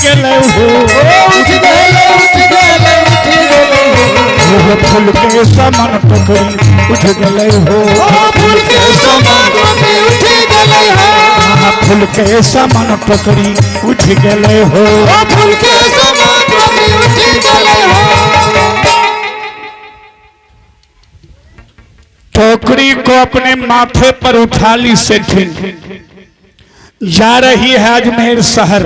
गले हो, उठ गले वो फूल के समान टोकरी उठ गले हो, फूल के समान टोकरी उठ गले हो, फूल के समान टोकरी उठ गले हो, फूल के समान टोकरी उठ गले हो। टोकरी को अपने माथे पर उठा ली सेठिन, जा रही है अजमेर शहर।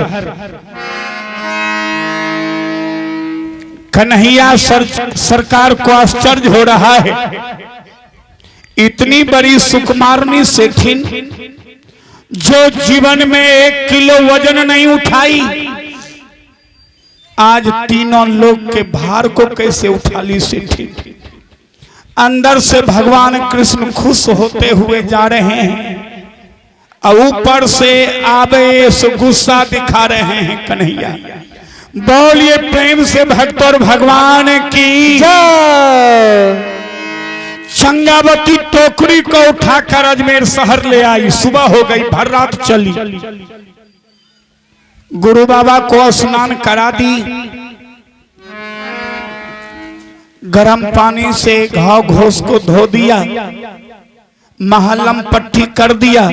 कन्हैया सरकार को आश्चर्य हो रहा है, इतनी बड़ी सुकुमारनी सेठिन जो जीवन में 1 किलो वजन नहीं उठाई, आज तीनों लोग के भार को कैसे उठा ली सेठिन। अंदर से भगवान कृष्ण खुश होते हुए जा रहे हैं और ऊपर से आवेश गुस्सा दिखा रहे हैं कन्हैया। बोलिए प्रेम से भक्त और भगवान की जय। चंगावती टोकरी को उठाकर अजमेर शहर ले आई। सुबह हो गई, भर रात चली। गुरु बाबा को स्नान करा दी, गरम पानी से घाव घोष को धो दिया, महलम पट्टी कर दिया,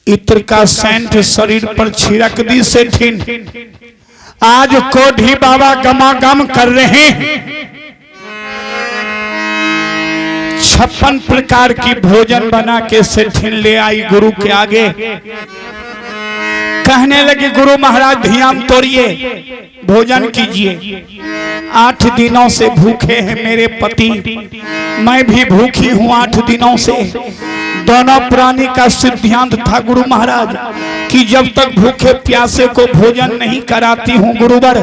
इत्र का सेंट शरीर पर छिड़क दी सेठिन। आज कोढ़ी बाबा गमागम कर रहे हैं। 56 प्रकार की भोजन बना के सेठिन ले आई गुरु के आगे। कहने लगे गुरु महाराज ध्यान तोड़िए, भोजन कीजिए। 8 दिनों से भूखे हैं मेरे पति, मैं भी भूखी हूँ 8 दिनों से। दोनों प्राणी का सिद्धांत था गुरु महाराज कि जब तक भूखे प्यासे को भोजन नहीं कराती हूँ गुरुवर,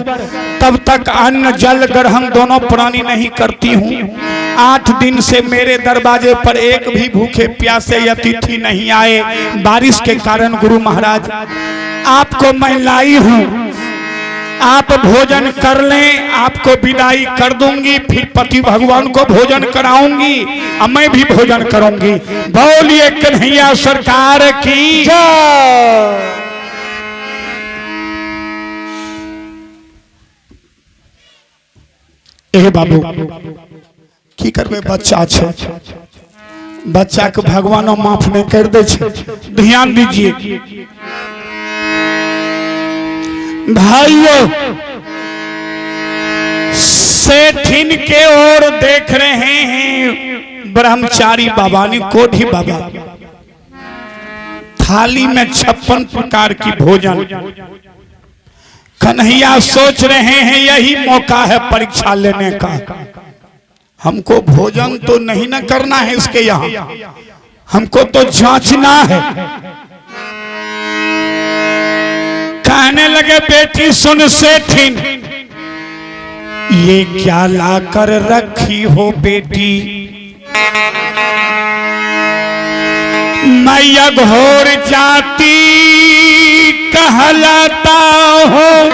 तब तक अन्न जल ग्रहण दोनों प्राणी नहीं करती हूँ। 8 दिन से मेरे दरवाजे पर एक भी भूखे प्यासे अतिथि नहीं आए। बारिश के कारण गुरु महाराज आपको मैं लाई हूँ, आप भोजन कर लें, आपको विदाई कर दूंगी, फिर पति भगवान को भोजन कराऊंगी और मैं भी भोजन करूंगी। बोलिए कन्हैया सरकार की जय। ए बाबू की करबे, बच्चा छे, बच्चा के भगवानो माफ नहीं कर दे छे। ध्यान दीजिए भाइयों, सेठिन के ओर देख रहे हैं ब्रह्मचारी बाबा ने, कोढ़ी बाबा। थाली में 56 प्रकार की भोजन। कन्हैया सोच रहे हैं यही मौका है परीक्षा लेने का। हमको भोजन तो नहीं न करना है इसके यहाँ, हमको तो जांचना है। कहने लगे बेटी सुन सेठिन, ये क्या लाकर रखी हो बेटी, मैं अघोर जाति कहलाता हूँ,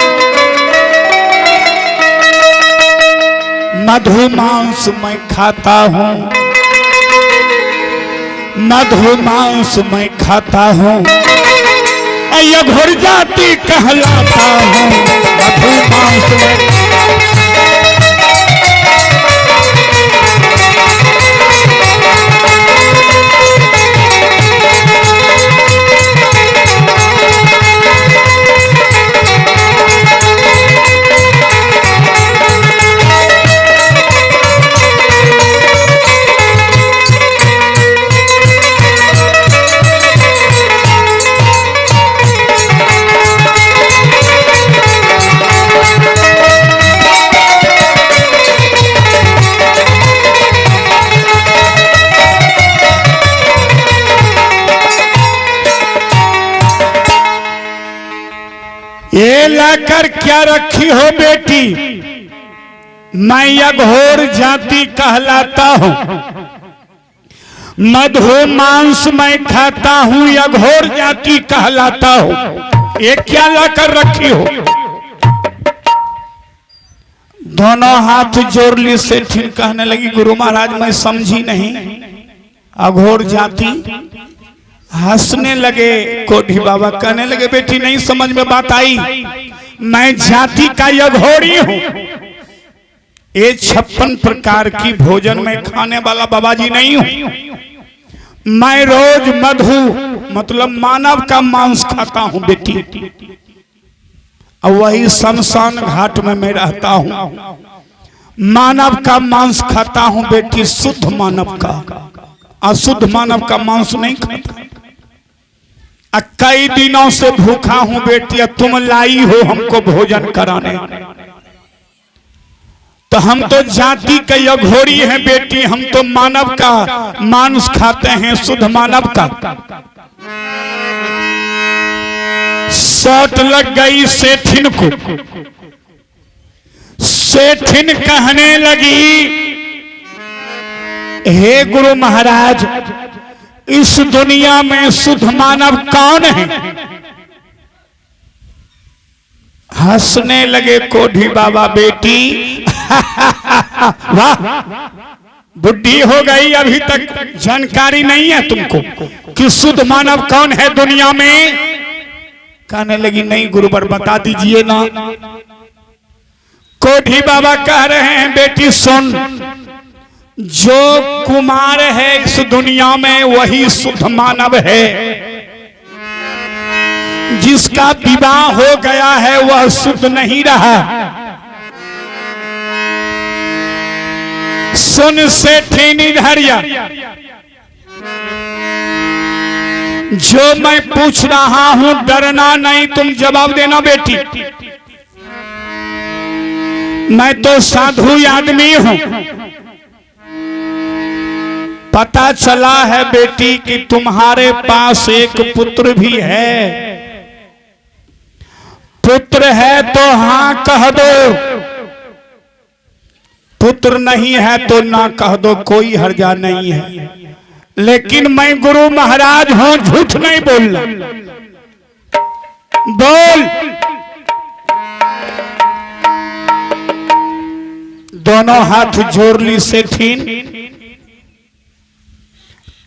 मधु मांस मैं खाता हूँ, मधु मांस मैं खाता हूँ, अघोर जाति कहलाता हूँ, मधु मांस में। ये लाकर क्या रखी हो बेटी, मैं अघोर जाति कहलाता हूँ, मधु मांस मैं खाता हूँ, अघोर जाति कहलाता हूँ। ये क्या लाकर रखी हो। दोनों हाथ जोड़ ली सेठिन, कहने लगी गुरु महाराज मैं समझी नहीं, अघोर जाति। हंसने लगे कोढ़ी बाबा, कहने लगे बेटी नहीं समझ में बात आई, मैं जाति का यघोरी हूं। ये 56 प्रकार की भोजन में खाने वाला बाबा जी नहीं हूं। मैं रोज मधु मतलब मानव का मांस खाता हूं बेटी, और वही शमशान घाट में मैं रहता हूं। मानव का मांस खाता हूं बेटी, शुद्ध मानव का, अशुद्ध मानव का मांस नहीं खाता। कई दिनों से भूखा हूं बेटी, तुम लाई हो हमको भोजन कराने, तो हम तो जाति के यघोरी हैं बेटी, हम तो मानव का मांस खाते हैं, शुद्ध मानव का। शॉट लग गई सेठिन को। सेठिन कहने लगी, हे गुरु महाराज, इस दुनिया में शुद्ध मानव कौन है? हंसने लगे कोढ़ी बाबा, बेटी वाह, बुढ़ी हो गई, अभी तक जानकारी नहीं है तुमको कि शुद्ध मानव कौन है दुनिया में? कहने लगी, नहीं गुरुवर बता दीजिए ना। कोढ़ी बाबा कह रहे हैं, बेटी सुन, जो कुमार है इस दुनिया में वही शुद्ध मानव है, जिसका विवाह हो गया है वह शुद्ध नहीं रहा। सुन सेठिनी धैर्य, जो मैं पूछ रहा हूं डरना नहीं, तुम जवाब देना बेटी। मैं तो साधु आदमी हूं। पता चला है बेटी कि तुम्हारे पास एक पुत्र भी है। पुत्र है तो हां कह दो, पुत्र नहीं है तो ना कह दो, कोई हर्जा नहीं है। लेकिन मैं गुरु महाराज हूं, झूठ नहीं बोलना। बोल। दोनों हाथ जोड़ ली सेठिन,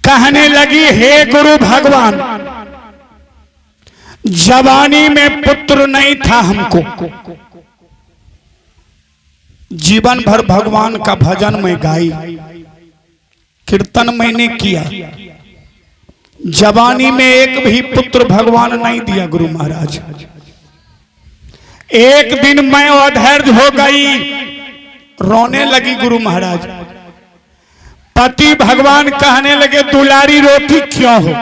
कहने लगी, हे गुरु भगवान, जवानी में पुत्र नहीं था हमको, जीवन भर भगवान का भजन में गाई, कीर्तन मैंने किया, जवानी में एक भी पुत्र भगवान नहीं दिया गुरु महाराज। एक दिन मैं अधैर्य हो गई, रोने लगी गुरु महाराज। पति भगवान कहने लगे, दुलारी रोती क्यों हो?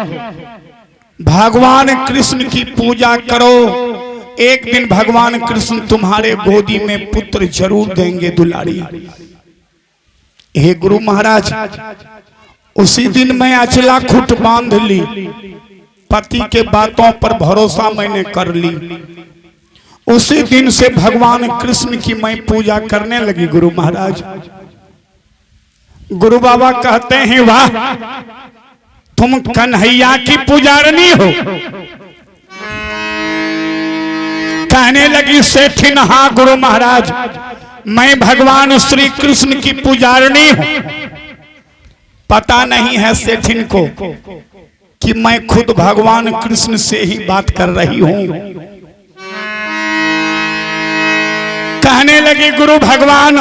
भगवान कृष्ण की पूजा करो, एक दिन भगवान कृष्ण तुम्हारे गोदी में पुत्र जरूर देंगे दुलारी। हे गुरु महाराज, उसी दिन मैं अचला खुट बांध ली, पति के बातों पर भरोसा मैंने कर ली। उसी दिन से भगवान कृष्ण की मैं पूजा करने लगी गुरु महाराज। गुरु बाबा कहते हैं, वाह, तुम कन्हैया की पुजारनी हो। कहने लगी सेठिन, हाँ गुरु महाराज, मैं भगवान श्री कृष्ण की पुजारनी हूं। पता नहीं है सेठिन को कि मैं खुद भगवान कृष्ण से ही बात कर रही हूं। कहने लगी, गुरु भगवान,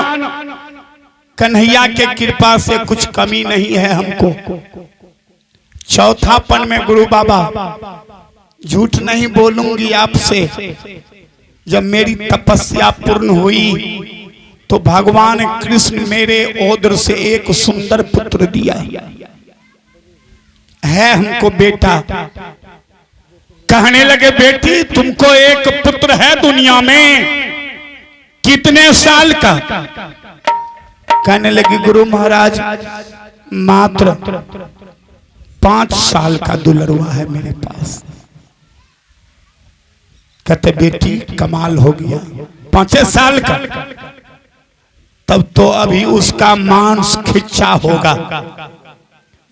कन्हैया के कृपा से कुछ कमी नहीं है हमको। चौथापन में गुरु बाबा, झूठ नहीं बोलूंगी आपसे, जब मेरी तपस्या पूर्ण हुई तो भगवान कृष्ण मेरे ओदर से एक सुंदर पुत्र दिया है हमको बेटा। कहने लगे, बेटी तुमको एक पुत्र है दुनिया में, कितने साल का? कहने लगी, गुरु महाराज, मात्र 5 साल का दुलरुआ है मेरे पास। कहते, बेटी कमाल हो गया, 5 साल का, तब तो अभी उसका मांस खिंचा होगा,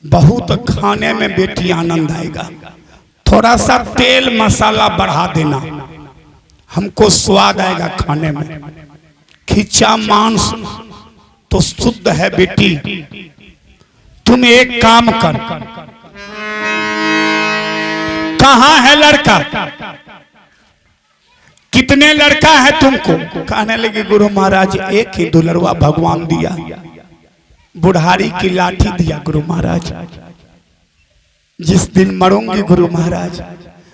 बहुत खाने में बेटी आनंद आएगा। थोड़ा सा तेल मसाला बढ़ा देना, हमको स्वाद आएगा खाने में। खिंचा मांस तो शुद्ध है बेटी। तुम एक काम कर, कहां है लड़का? कितने लड़का है तुमको? कहने लगे गुरु महाराज एक ही दुलरवा भगवान दिया, बुढ़ारी की लाठी दिया गुरु महाराज। जिस दिन मरूंगी गुरु महाराज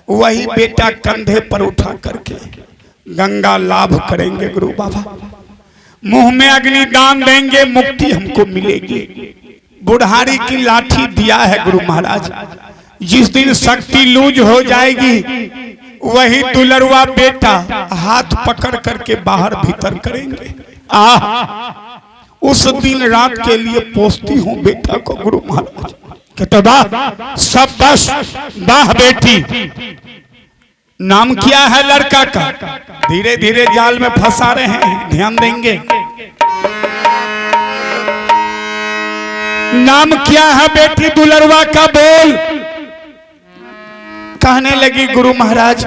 वही बेटा कंधे पर उठा करके गंगा लाभ करेंगे गुरु बाबा, मुंह में अग्नि दान देंगे, मुक्ति हमको मिलेगी। बुढ़ारी की लाठी दिया है गुरु महाराज। जिस दिन शक्ति लूज हो जाएगी वही दुलरवा बेटा हाथ पकड़ करके बाहर भीतर करेंगे। उस दिन रात के लिए पोसती हूँ बेटा को गुरु महाराज। कहते वाह सब बस वाह बेटी। नाम क्या है लड़का का? धीरे धीरे जाल में फंसा रहे हैं, ध्यान देंगे। नाम क्या है बेटी दुलरवा का? बोल। कहने लगी गुरु महाराज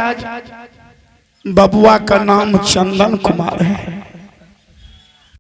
बबुआ का नाम चंदन कुमार है।